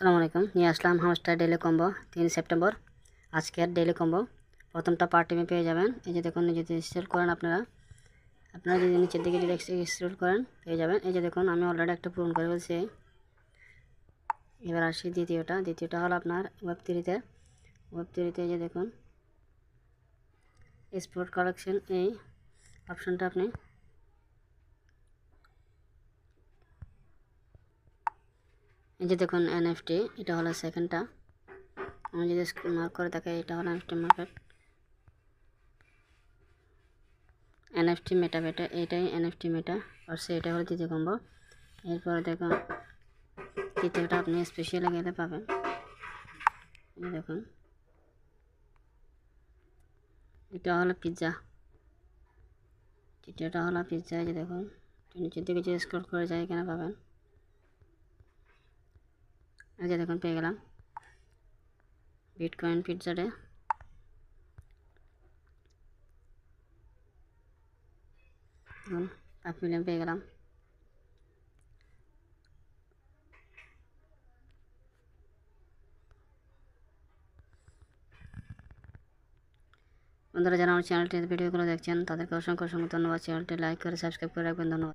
আসসালামু আলাইকুম, নিয়ে আসলাম হামস্টার ডেইলি কম্বো 3 সেপ্টেম্বর। আজকের ডেইলি কম্বো প্রথমটা পার্ট টাইমে পেয়ে যাবেন। এই যে দেখুন, যদি স্ক্রল করেন আপনারা যদি নিচের দিকে যদি স্ক্রল করেন পেয়ে যাবেন। এই যে দেখুন, আমি অলরেডি একটা পূরণ করে ফেলছি। এবার আসি দ্বিতীয়টা হলো আপনার ওয়েব থ্রিতে এই যে দেখুন, এক্সপোর্ট কালেকশন, এই অপশনটা আপনি এই যে দেখুন এনএফটি, এটা হলো সেকেন্ডটা। আমি যদি মার্ক করে থাকি, এটা হলো এনএফটি মার্কেট, এনএফটি মেটা এটাই এনএফটি মেটা পারছে। এটা হলো দ্বিতীয় কম্বো। এরপরে দেখুন তৃতীয়টা আপনি স্পেশালে গেলে পাবেন। এই দেখুন, এটা হলো পিৎজা, তৃতীয়টা হলো পিৎজা। এই যে দেখুন, নিচের দিকে যে স্ক্রল করে যায় এখানে পাবেন। এই যে দেখুন, পেয়ে গেলাম বিটকয়েন পিৎজাতে। দেখুন 5 মিলিয়ন পেয়ে গেলাম। বন্ধুরা, যারা আমার চ্যানেলটির ভিডিওগুলো দেখছেন তাদেরকে অসংখ্য ধন্যবাদ। চ্যানেলটি লাইক করে সাবস্ক্রাইব করে রাখবেন। ধন্যবাদ।